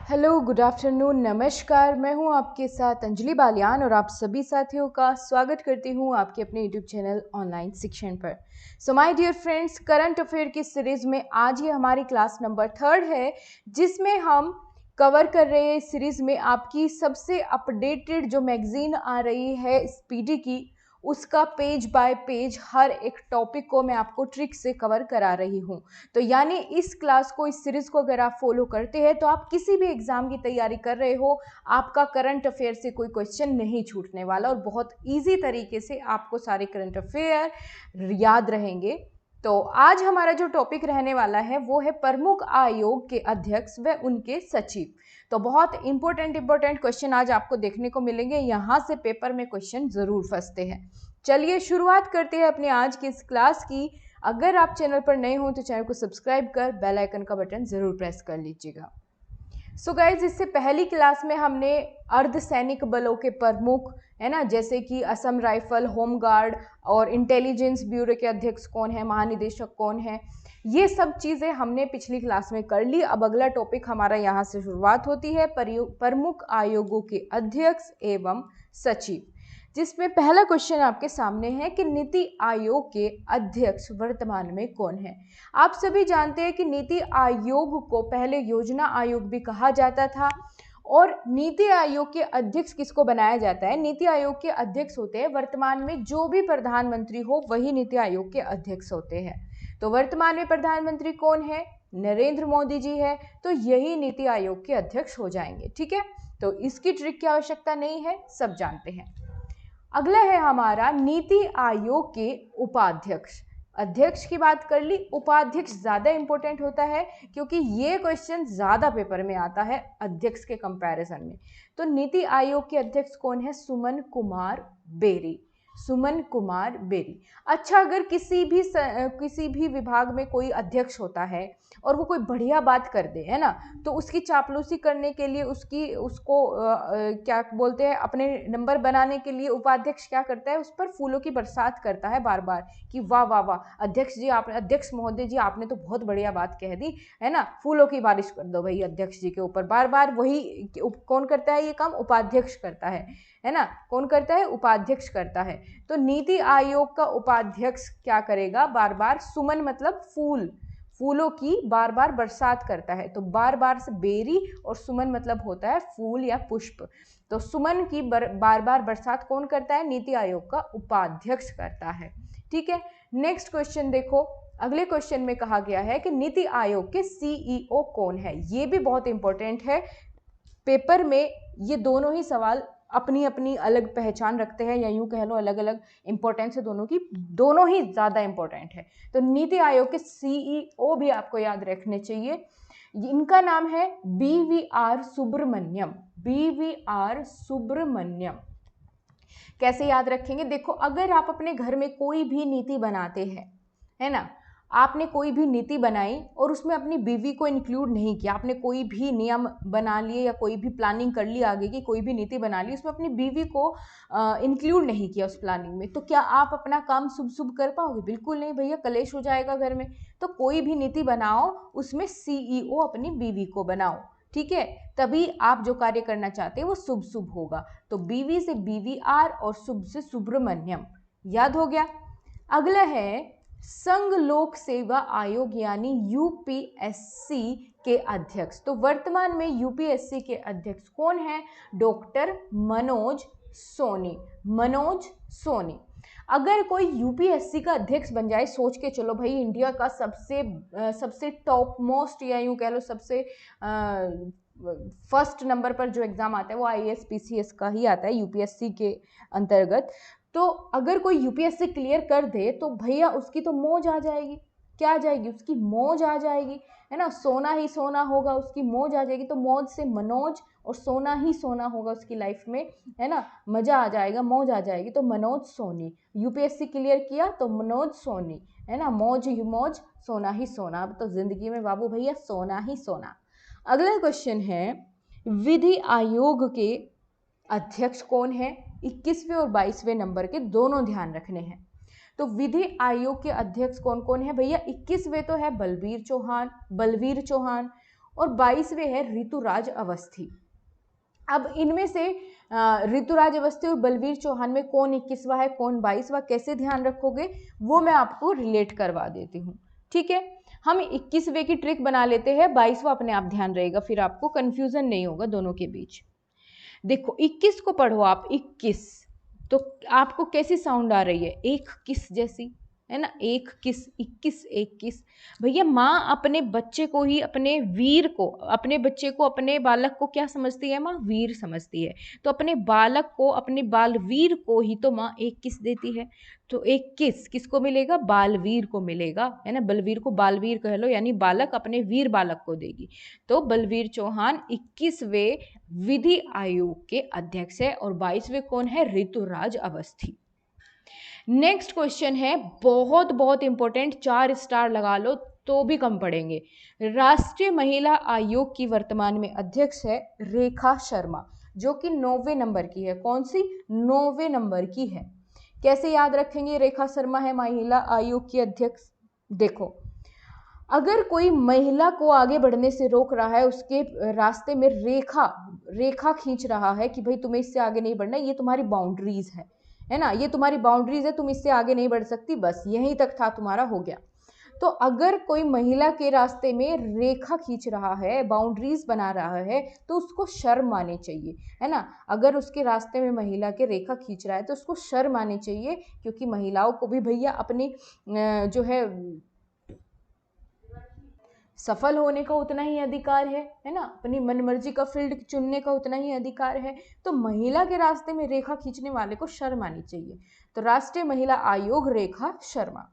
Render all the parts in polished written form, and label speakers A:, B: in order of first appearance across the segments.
A: Hello, good afternoon, नमस्कार। मैं हूं आपके साथ अंजलि बालियान और आप सभी साथियों का स्वागत करती हूं आपके अपने यूट्यूब चैनल ऑनलाइन शिक्षण पर। So my dear friends, current affair की सीरीज में आज ये हमारी क्लास नंबर 3 है, जिसमें हम कवर कर रहे हैं इस सीरीज में आपकी सबसे अपडेटेड जो मैगजीन आ रही है स्पीडी की, उसका पेज बाय पेज हर एक टॉपिक को मैं आपको ट्रिक से कवर करा रही हूँ। तो यानी इस क्लास को, इस सीरीज को अगर आप फॉलो करते हैं तो आप किसी भी एग्जाम की तैयारी कर रहे हो, आपका करंट अफेयर से कोई क्वेश्चन नहीं छूटने वाला और बहुत इजी तरीके से आपको सारे करंट अफेयर याद रहेंगे। तो आज हमारा जो टॉपिक रहने वाला है वो है प्रमुख आयोग के अध्यक्ष व उनके सचिव। तो बहुत इंपॉर्टेंट क्वेश्चन आज आपको देखने को मिलेंगे, यहाँ से पेपर में क्वेश्चन जरूर फंसते हैं। चलिए शुरुआत करते हैं अपने आज की इस क्लास की। अगर आप चैनल पर नए हो तो चैनल को सब्सक्राइब कर बेल आइकन का बटन जरूर प्रेस कर लीजिएगा। सो गाइज, इससे पहली क्लास में हमने अर्धसैनिक बलों के प्रमुख, है ना, जैसे कि असम राइफल, होम गार्ड और इंटेलिजेंस ब्यूरो के अध्यक्ष कौन है, महानिदेशक कौन है, ये सब चीज़ें हमने पिछली क्लास में कर ली। अब अगला टॉपिक हमारा यहाँ से शुरुआत होती है प्रमुख आयोगों के अध्यक्ष एवं सचिव, जिसमें पहला क्वेश्चन आपके सामने है कि नीति आयोग के अध्यक्ष वर्तमान में कौन है। आप सभी जानते हैं कि नीति आयोग को पहले योजना आयोग भी कहा जाता था और नीति आयोग के अध्यक्ष किसको बनाया जाता है? नीति आयोग के अध्यक्ष होते हैं वर्तमान में जो भी प्रधानमंत्री हो, वही नीति आयोग के अध्यक्ष होते हैं। तो वर्तमान में प्रधानमंत्री कौन है? नरेंद्र मोदी जी है, तो यही नीति आयोग के अध्यक्ष हो जाएंगे। ठीक है, तो इसकी ट्रिक की आवश्यकता नहीं है, सब जानते हैं। अगला है हमारा नीति आयोग के उपाध्यक्ष। अध्यक्ष की बात कर ली, उपाध्यक्ष ज़्यादा इंपॉर्टेंट होता है क्योंकि ये क्वेश्चन ज़्यादा पेपर में आता है अध्यक्ष के कंपैरिजन में। तो नीति आयोग के अध्यक्ष कौन है? सुमन कुमार बेरी। सुमन कुमार बेरी। अच्छा, अगर किसी भी विभाग में कोई अध्यक्ष होता है और वो कोई बढ़िया बात कर दे, है ना, तो उसकी चापलूसी करने के लिए उसको क्या बोलते हैं, अपने नंबर बनाने के लिए उपाध्यक्ष क्या करता है? उस पर फूलों की बरसात करता है बार बार कि वाह वाह वाह, अध्यक्ष महोदय जी, आपने तो बहुत बढ़िया बात कह दी, है ना, फूलों की बारिश कर दो भाई अध्यक्ष जी के ऊपर। बार बार वही कौन करता है ये काम? उपाध्यक्ष करता है ना। कौन करता है? उपाध्यक्ष करता है। तो नीति आयोग का उपाध्यक्ष क्या करेगा? बार बार, सुमन मतलब फूलों की बार बार बरसात करता है, तो बार बार से बेरी और सुमन मतलब होता है फूल या पुष्प। तो सुमन की बार बार बरसात कौन करता है? नीति आयोग का उपाध्यक्ष करता है। ठीक है, नेक्स्ट क्वेश्चन देखो। अगले क्वेश्चन में कहा गया है कि नीति आयोग के सीईओ कौन है। ये भी बहुत इंपॉर्टेंट है पेपर में। ये दोनों ही सवाल अपनी अपनी अलग पहचान रखते हैं, या यूं कह लो अलग अलग इंपॉर्टेंस है दोनों की, दोनों ही ज़्यादा इंपॉर्टेंट है। तो नीति आयोग के सीईओ भी आपको याद रखने चाहिए। इनका नाम है BVR सुब्रमण्यम। BVR सुब्रमण्यम। कैसे याद रखेंगे? देखो, अगर आप अपने घर में कोई भी नीति बनाते हैं, है ना, आपने कोई भी नीति बनाई और उसमें अपनी बीवी को इंक्लूड नहीं किया, आपने कोई भी नियम बना लिए या कोई भी प्लानिंग कर ली आगे की, कोई भी नीति बना ली, उसमें अपनी बीवी को इंक्लूड नहीं किया उस प्लानिंग में, तो क्या आप अपना काम शुभ शुभ कर पाओगे? बिल्कुल नहीं भैया, कलेश हो जाएगा घर में। तो कोई भी नीति बनाओ, उसमें सीईओ अपनी बीवी को बनाओ, ठीक है, तभी आप जो कार्य करना चाहते हैं वो शुभ शुभ होगा। तो बीवी से BVR और शुभ से सुब्रमण्यम। याद हो गया। अगला है संघ लोक सेवा आयोग यानी UPSC के अध्यक्ष। तो वर्तमान में UPSC के अध्यक्ष कौन है? डॉक्टर मनोज सोनी। मनोज सोनी। अगर कोई UPSC का अध्यक्ष बन जाए, सोच के चलो भाई, इंडिया का सबसे टॉप मोस्ट, या यूं कह लो सबसे फर्स्ट नंबर पर जो एग्जाम आता है वो IAS PCS का ही आता है UPSC के अंतर्गत। तो अगर कोई UPSC क्लियर कर दे तो भैया उसकी तो मौज आ जाएगी। क्या आ जाएगी? उसकी मौज आ जाएगी, है ना, सोना ही सोना होगा, उसकी मौज आ जाएगी। तो मौज से मनोज और सोना ही सोना होगा उसकी लाइफ में, है ना, मजा आ जाएगा, मौज आ जाएगी। तो मनोज सोनी, UPSC क्लियर किया तो मनोज सोनी, है ना, मौज ही मौज, सोना ही सोना। अब तो जिंदगी में बाबू भैया सोना ही सोना। अगला क्वेश्चन है विधि आयोग के अध्यक्ष कौन है? 21वें और 22वें नंबर के दोनों ध्यान रखने हैं। तो विधि आयोग के अध्यक्ष कौन कौन है भैया? 21वें तो है बलवीर चौहान और 22वें है ऋतुराज अवस्थी। अब इनमें से ऋतुराज अवस्थी और बलवीर चौहान में कौन 21वां है, कौन 22वां, कैसे ध्यान रखोगे वो मैं आपको रिलेट करवा देती हूँ। ठीक है, हम 21वें की ट्रिक बना लेते हैं, 22वां अपने आप ध्यान रहेगा, फिर आपको कंफ्यूजन नहीं होगा दोनों के बीच। देखो 21 को पढ़ो आप, 21 तो आपको कैसी साउंड आ रही है, एक किस जैसी है ना, एक किस, 21 21। भैया माँ अपने बच्चे को ही, अपने वीर को, अपने बच्चे को, अपने बालक को क्या समझती है माँ, वीर समझती है। तो अपने बालक को, अपने बालवीर को ही तो माँ एक किस देती है। तो एक किस किसको मिलेगा, बालवीर को मिलेगा, है ना, बलवीर को बालवीर कह लो, यानी बालक अपने वीर बालक को देगी। तो बलवीर चौहान 21वें विधि आयोग के अध्यक्ष है और 22वें कौन है, ऋतुराज अवस्थी। नेक्स्ट क्वेश्चन है बहुत बहुत इंपॉर्टेंट, 4 स्टार लगा लो तो भी कम पड़ेंगे। राष्ट्रीय महिला आयोग की वर्तमान में अध्यक्ष है रेखा शर्मा, जो कि 9वें नंबर की है। कौन सी, 9वें नंबर की है। कैसे याद रखेंगे, रेखा शर्मा है महिला आयोग की अध्यक्ष। देखो अगर कोई महिला को आगे बढ़ने से रोक रहा है, उसके रास्ते में रेखा खींच रहा है कि भाई तुम्हें इससे आगे नहीं बढ़ना, ये तुम्हारी बाउंड्रीज है ना, ये तुम्हारी बाउंड्रीज है, तुम इससे आगे नहीं बढ़ सकती, बस यहीं तक था, तुम्हारा हो गया। तो अगर कोई महिला के रास्ते में रेखा खींच रहा है, बाउंड्रीज बना रहा है, तो उसको शर्म आनी चाहिए, है ना। अगर उसके रास्ते में महिला के रेखा खींच रहा है तो उसको शर्म आनी चाहिए, क्योंकि महिलाओं को भी भैया अपनी जो है सफल होने का उतना ही अधिकार है ना, अपनी मनमर्जी का फील्ड चुनने का उतना ही अधिकार है। तो महिला के रास्ते में रेखा खींचने वाले को शर्म आनी चाहिए। तो राष्ट्रीय महिला आयोग, रेखा शर्मा।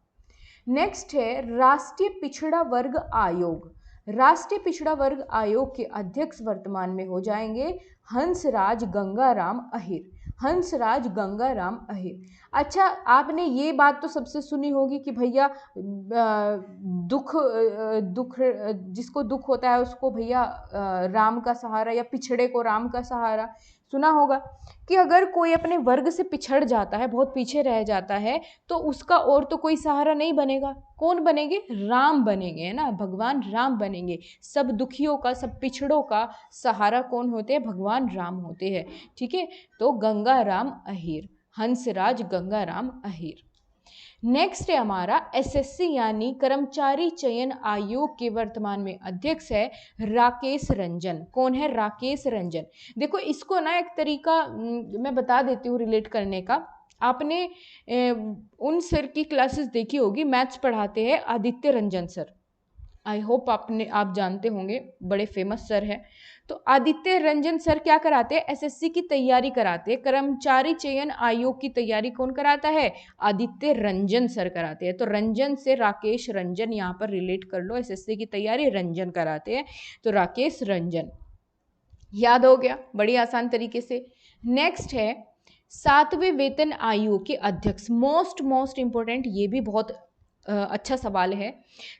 A: नेक्स्ट है राष्ट्रीय पिछड़ा वर्ग आयोग। राष्ट्रीय पिछड़ा वर्ग आयोग के अध्यक्ष वर्तमान में हो जाएंगे हंसराज गंगाराम अहिर। हंसराज गंगाराम अहिर। अच्छा, आपने ये बात तो सबसे सुनी होगी कि भैया दुख जिसको दुख होता है उसको भैया राम का सहारा, या पिछड़े को राम का सहारा, सुना होगा कि अगर कोई अपने वर्ग से पिछड़ जाता है, बहुत पीछे रह जाता है, तो उसका और तो कोई सहारा नहीं बनेगा। कौन बनेंगे, राम बनेंगे, है ना, भगवान राम बनेंगे। सब दुखियों का, सब पिछड़ों का सहारा कौन होते हैं, भगवान राम होते हैं। ठीक है, तो गंगाराम अहिर, हंसराज गंगाराम अहिर। नेक्स्ट है हमारा एसएससी यानी कर्मचारी चयन आयोग के वर्तमान में अध्यक्ष है राकेश रंजन। कौन है, राकेश रंजन। देखो इसको ना एक तरीका मैं बता देती हूँ रिलेट करने का। आपने उन सर की क्लासेस देखी होगी, मैथ्स पढ़ाते हैं Aditya Ranjan sir. I hope आप जानते होंगे, बड़े फेमस सर हैं। तो आदित्य रंजन सर क्या कराते हैं, एसएससी की तैयारी कराते हैं। कर्मचारी चयन आयोग की तैयारी कौन कराता है, आदित्य रंजन सर कराते हैं। तो रंजन से राकेश रंजन यहाँ पर रिलेट कर लो, एसएससी की तैयारी रंजन कराते हैं, तो राकेश रंजन याद हो गया बड़ी आसान तरीके से। नेक्स्ट है 7वें वेतन आयोग के अध्यक्ष। मोस्ट इंपॉर्टेंट, ये भी बहुत अच्छा सवाल है।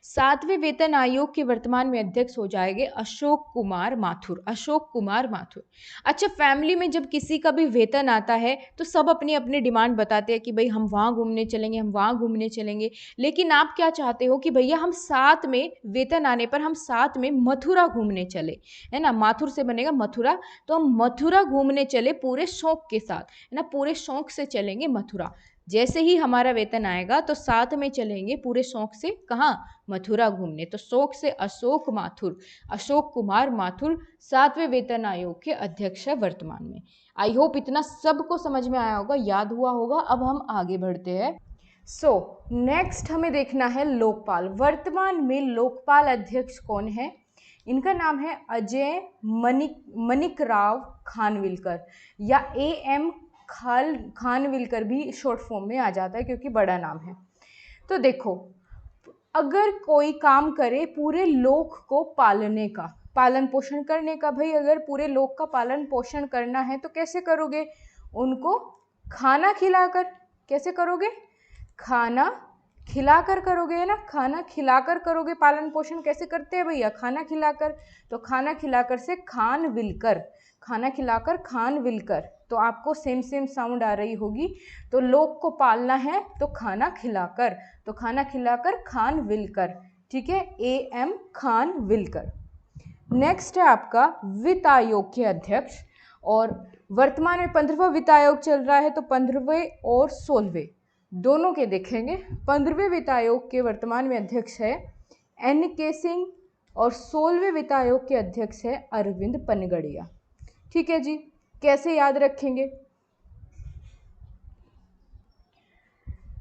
A: 7वें वेतन आयोग के वर्तमान में अध्यक्ष हो जाएंगे अशोक कुमार माथुर। अशोक कुमार माथुर। अच्छा, फैमिली में जब किसी का भी वेतन आता है तो सब अपनी अपनी डिमांड बताते हैं कि भाई हम वहाँ घूमने चलेंगे, हम वहाँ घूमने चलेंगे। लेकिन आप क्या चाहते हो कि भैया हम साथ में, वेतन आने पर हम साथ में मथुरा घूमने चले, है ना, माथुर से बनेगा मथुरा। तो हम मथुरा घूमने चले पूरे शौक के साथ, है ना, पूरे शौक से चलेंगे मथुरा। जैसे ही हमारा वेतन आएगा तो साथ में चलेंगे पूरे शौक से, कहाँ, मथुरा घूमने। तो शौक से अशोक माथुर, अशोक कुमार माथुर 7वें वेतन आयोग के अध्यक्ष है वर्तमान में। आई होप इतना सबको समझ में आया होगा, याद हुआ होगा। अब हम आगे बढ़ते हैं। नेक्स्ट हमें देखना है लोकपाल। वर्तमान में लोकपाल अध्यक्ष कौन है, इनका नाम है अजय मणिकराव खानविलकर, या AM खानविलकर भी शॉर्ट फॉर्म में आ जाता है क्योंकि बड़ा नाम है। तो देखो अगर कोई काम करे पूरे लोक को पालने का, पालन पोषण करने का, भाई अगर पूरे लोक का पालन पोषण करना है तो कैसे करोगे, उनको खाना खिलाकर। कैसे करोगे, खाना खिलाकर करोगे, है ना, खाना खिलाकर करोगे। पालन पोषण कैसे करते हैं भैया, खाना खिलाकर। तो खाना खिलाकर से खानविलकर, खाना खिलाकर खानविलकर। तो आपको सेम साउंड आ रही होगी। तो लोग को पालना है तो खाना खिलाकर, तो खाना खिलाकर खानविलकर। ठीक है, AM खानविलकर। नेक्स्ट है आपका वित्त आयोग के अध्यक्ष, और वर्तमान में 15वां वित्त आयोग चल रहा है, तो 15वें और 16वें दोनों के देखेंगे। 15वें वित्त आयोग के वर्तमान में अध्यक्ष है NK सिंह और 16वें वित्त आयोग के अध्यक्ष है अरविंद पनगड़िया। ठीक है जी, कैसे याद रखेंगे?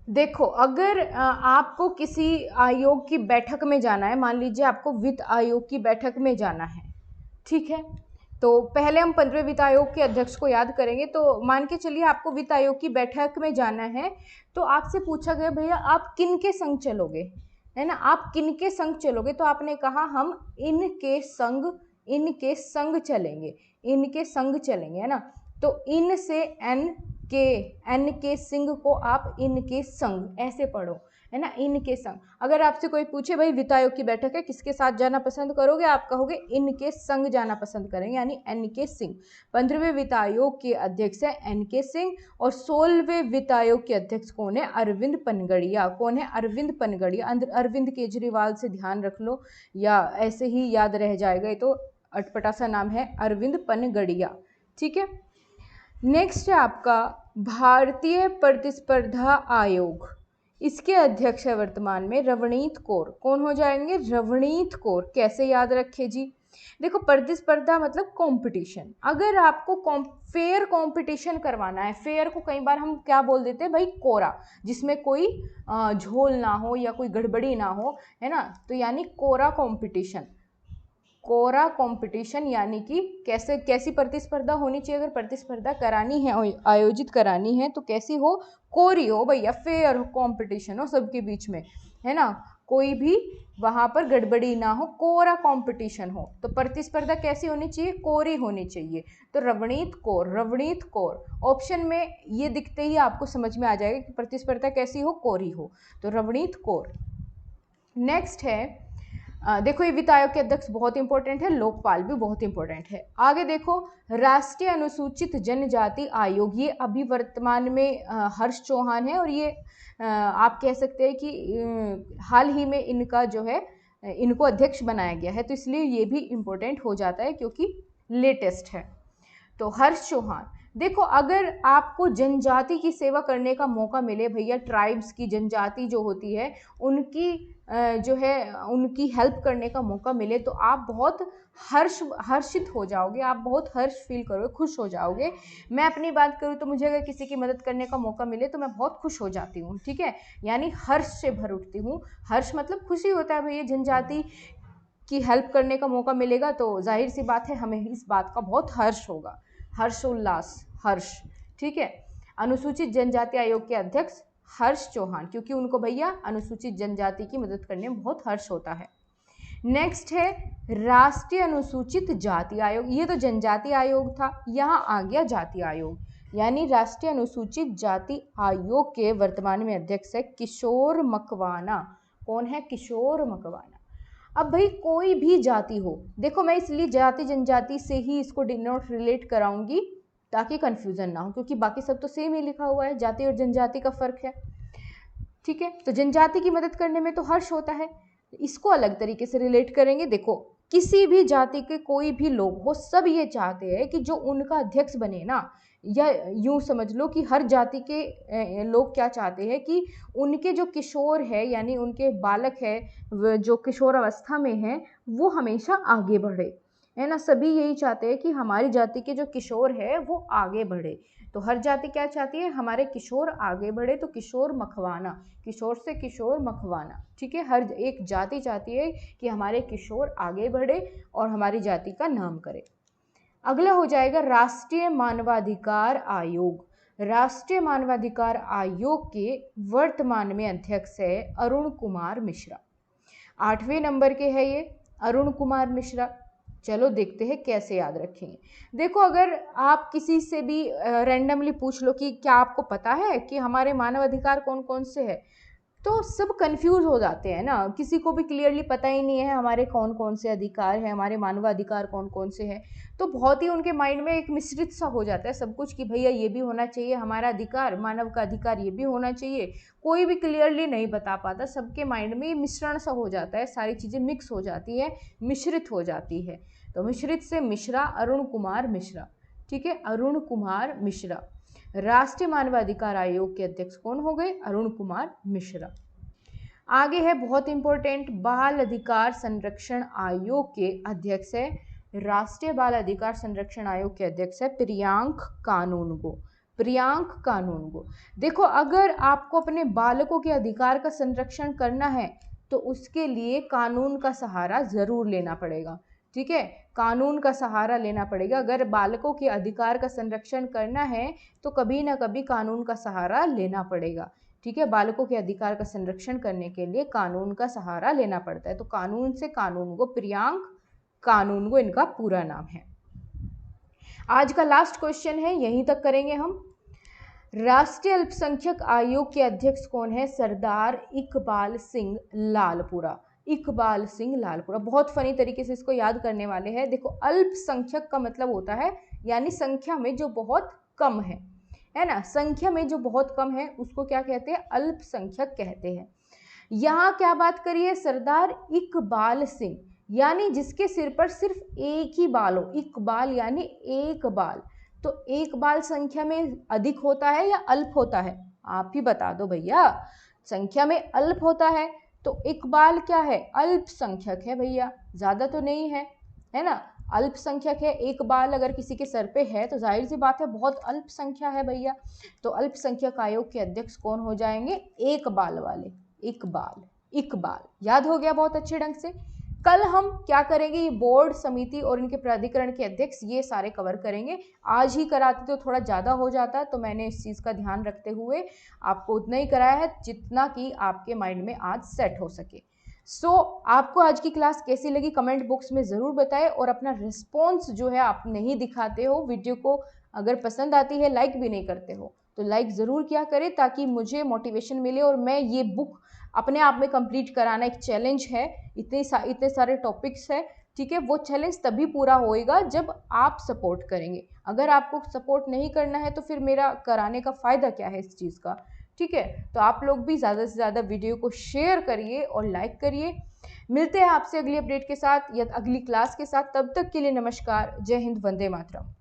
A: देखो, अगर आपको किसी आयोग की बैठक में जाना है, मान लीजिए आपको वित्त आयोग की बैठक में जाना है, ठीक है, तो पहले हम 15वें वित्त आयोग के अध्यक्ष को याद करेंगे। तो मान के चलिए आपको वित्त आयोग की बैठक में जाना है, तो आपसे पूछा गया भैया आप किन के संग चलोगे, है ना, आप किन के संग चलोगे, तो आपने कहा हम इनके संग चलेंगे, इनके संग चलेंगे, है ना। तो इन से एन के सिंह को आप इनके संग ऐसे पढ़ो, है ना, इनके संग। अगर आपसे कोई पूछे भाई वित्त आयोग की बैठक है, किसके साथ जाना पसंद करोगे, आप कहोगे इनके संग जाना पसंद करेंगे, यानी NK सिंह। 15वें वित्त आयोग के अध्यक्ष है NK सिंह और 16वें वित्त आयोग के अध्यक्ष कौन है? अरविंद पनगड़िया। कौन है? अरविंद पनगड़िया। अरविंद केजरीवाल से ध्यान रख लो या ऐसे ही याद रह जाएगा, ये तो अटपटा सा नाम है, अरविंद पनगड़िया। ठीक है, नेक्स्ट है आपका भारतीय प्रतिस्पर्धा आयोग, इसके अध्यक्ष है वर्तमान में रवनीत कौर। कौन हो जाएंगे? रवनीत कौर। कैसे याद रखे जी? देखो, प्रतिस्पर्धा मतलब कंपटीशन। अगर आपको फेयर कंपटीशन करवाना है, फेयर को कई बार हम क्या बोल देते हैं भाई, कोरा, जिसमें कोई झोल ना हो या कोई गड़बड़ी ना हो, है ना, तो यानी कोरा कंपटीशन। कोरा कंपटीशन यानी कि कैसी प्रतिस्पर्धा होनी चाहिए? अगर प्रतिस्पर्धा करानी है, आयोजित करानी है, तो कैसी हो? कोरी हो भैया, फेयर हो, कंपटीशन हो सबके बीच में, है ना, कोई भी वहां पर गड़बड़ी ना हो, कोरा कंपटीशन हो। तो प्रतिस्पर्धा कैसी होनी चाहिए? कोरी होनी चाहिए। तो रवनीत कौर ऑप्शन में ये दिखते ही आपको समझ में आ जाएगा कि प्रतिस्पर्धा कैसी हो? कोरी हो। तो रवनीत कौर। नेक्स्ट है देखो, ये वित्त आयोग के अध्यक्ष बहुत इंपॉर्टेंट है, लोकपाल भी बहुत इंपॉर्टेंट है। आगे देखो, राष्ट्रीय अनुसूचित जनजाति आयोग, ये अभी वर्तमान में हर्ष चौहान है, और ये आप कह सकते हैं कि हाल ही में इनका जो है इनको अध्यक्ष बनाया गया है, तो इसलिए ये भी इम्पोर्टेंट हो जाता है क्योंकि लेटेस्ट है। तो हर्ष चौहान। देखो, अगर आपको जनजाति की सेवा करने का मौका मिले भैया, ट्राइब्स की, जनजाति जो होती है उनकी जो है उनकी हेल्प करने का मौका मिले, तो आप बहुत हर्षित हो जाओगे, आप बहुत हर्ष फील करोगे, खुश हो जाओगे। मैं अपनी बात करूँ तो मुझे अगर किसी की मदद करने का मौका मिले तो मैं बहुत खुश हो जाती हूँ। ठीक है, यानी हर्ष से भर उठती हूँ। हर्ष मतलब खुशी होता है भैया, जनजाति की हेल्प करने का मौका मिलेगा तो जाहिर सी बात है हमें इस बात का बहुत हर्ष होगा, हर्षोल्लास, हर्ष। ठीक है, अनुसूचित जनजाति आयोग के अध्यक्ष हर्ष चौहान, क्योंकि उनको भैया अनुसूचित जनजाति की मदद करने में बहुत हर्ष होता है। नेक्स्ट है राष्ट्रीय अनुसूचित जाति आयोग, ये तो जनजाति आयोग था, यहाँ आ गया जाति आयोग, यानी राष्ट्रीय अनुसूचित जाति आयोग के वर्तमान में अध्यक्ष है किशोर मकवाना। कौन है? किशोर मकवाना। अब भाई कोई भी जाति हो, देखो मैं इसलिए जाति जनजाति से ही इसको डिनोट रिलेट कराऊंगी ताकि कंफ्यूजन ना हो, क्योंकि बाकी सब तो सेम ही लिखा हुआ है, जाति और जनजाति का फर्क है। ठीक है, तो जनजाति की मदद करने में तो हर्ष होता है, इसको अलग तरीके से रिलेट करेंगे। देखो, किसी भी जाति के कोई भी लोग हो, सब ये चाहते हैं कि जो उनका अध्यक्ष बने ना, या यूं समझ लो कि हर जाति के लोग क्या चाहते हैं कि उनके जो किशोर है, यानी उनके बालक है जो किशोर अवस्था में है, वो हमेशा आगे बढ़े, है ना। सभी यही चाहते हैं कि हमारी जाति के जो किशोर है वो आगे बढ़े। तो हर जाति क्या चाहती है? हमारे किशोर आगे बढ़े। तो किशोर मखवाना, किशोर से किशोर मखवाना। ठीक है, हर एक जाति चाहती है कि हमारे किशोर आगे बढ़े और हमारी जाति का नाम करे। अगला हो जाएगा राष्ट्रीय मानवाधिकार आयोग। राष्ट्रीय मानवाधिकार आयोग के वर्तमान में अध्यक्ष है अरुण कुमार मिश्रा। 8वें नंबर के है ये अरुण कुमार मिश्रा। चलो देखते हैं कैसे याद रखेंगे। देखो, अगर आप किसी से भी रैंडमली पूछ लो कि क्या आपको पता है कि हमारे मानव अधिकार कौन कौन से हैं, तो सब कंफ्यूज हो जाते हैं ना, किसी को भी क्लियरली पता ही नहीं है हमारे कौन कौन से अधिकार हैं, हमारे मानव अधिकार कौन कौन से हैं। तो बहुत ही उनके माइंड में एक मिश्रित सा हो जाता है सब कुछ कि भैया ये भी होना चाहिए, हमारा अधिकार, मानव का अधिकार ये भी होना चाहिए। कोई भी क्लियरली नहीं बता पाता, सबके माइंड में ये मिश्रण सा हो जाता है, सारी चीज़ें मिक्स हो जाती है, मिश्रित हो जाती है। तो मिश्रित से मिश्रा, अरुण कुमार मिश्रा। ठीक है, अरुण कुमार मिश्रा। राष्ट्रीय मानवाधिकार आयोग के अध्यक्ष कौन हो गए? अरुण कुमार मिश्रा। आगे है बहुत इंपॉर्टेंट, बाल अधिकार संरक्षण आयोग के अध्यक्ष है, राष्ट्रीय बाल अधिकार संरक्षण आयोग के अध्यक्ष है प्रियांक कानूनगो। प्रियांक कानूनगो। देखो, अगर आपको अपने बालकों के अधिकार का संरक्षण करना है तो उसके लिए कानून का सहारा जरूर लेना पड़ेगा। ठीक है, कानून का सहारा लेना पड़ेगा। अगर बालकों के अधिकार का संरक्षण करना है तो कभी ना कभी कानून का सहारा लेना पड़ेगा। ठीक है, बालकों के अधिकार का संरक्षण करने के लिए कानून का सहारा लेना पड़ता है। तो कानून से कानूनगो, प्रियांक कानूनगो इनका पूरा नाम है। आज का लास्ट क्वेश्चन है, यहीं तक करेंगे हम। राष्ट्रीय अल्पसंख्यक आयोग के अध्यक्ष कौन है? सरदार इकबाल सिंह लालपुरा। इकबाल सिंह लालपुरा। बहुत फनी तरीके से इसको याद करने वाले हैं। देखो, अल्पसंख्यक का मतलब होता है यानी संख्या में जो बहुत कम है ना, संख्या में जो बहुत कम है उसको क्या कहते हैं? अल्पसंख्यक कहते हैं। यहाँ क्या बात करिए? सरदार इकबाल सिंह, यानी जिसके सिर पर सिर्फ एक ही बाल हो। इकबाल यानी एक बाल। तो एक बाल संख्या में अधिक होता है या अल्प होता है? आप ही बता दो भैया। संख्या में अल्प होता है तो इकबाल क्या है? अल्पसंख्यक है भैया, ज्यादा तो नहीं है ना, अल्पसंख्यक है। एक बाल अगर किसी के सर पे है तो जाहिर सी बात है बहुत अल्प संख्या है भैया। तो अल्पसंख्यक आयोग के अध्यक्ष कौन हो जाएंगे? एक बाल वाले, इकबाल। इकबाल याद हो गया बहुत अच्छे ढंग से। कल हम क्या करेंगे? ये बोर्ड, समिति और इनके प्राधिकरण के अध्यक्ष ये सारे कवर करेंगे। आज ही कराते तो थोड़ा ज़्यादा हो जाता, तो मैंने इस चीज़ का ध्यान रखते हुए आपको उतना ही कराया है जितना कि आपके माइंड में आज सेट हो सके। आपको आज की क्लास कैसी लगी कमेंट बॉक्स में ज़रूर बताएं, और अपना रिस्पॉन्स जो है आप नहीं दिखाते हो वीडियो को, अगर पसंद आती है लाइक भी नहीं करते हो तो लाइक ज़रूर किया करें ताकि मुझे मोटिवेशन मिले और मैं ये बुक अपने आप में कंप्लीट कराना एक चैलेंज है। इतने सारे टॉपिक्स है। ठीक है, वो चैलेंज तभी पूरा होएगा जब आप सपोर्ट करेंगे। अगर आपको सपोर्ट नहीं करना है तो फिर मेरा कराने का फ़ायदा क्या है इस चीज़ का? ठीक है, तो आप लोग भी ज़्यादा से ज़्यादा वीडियो को शेयर करिए और लाइक करिए। मिलते हैं आपसे अगली अपडेट के साथ या अगली क्लास के साथ। तब तक के लिए नमस्कार, जय हिंद, वंदे मातरम।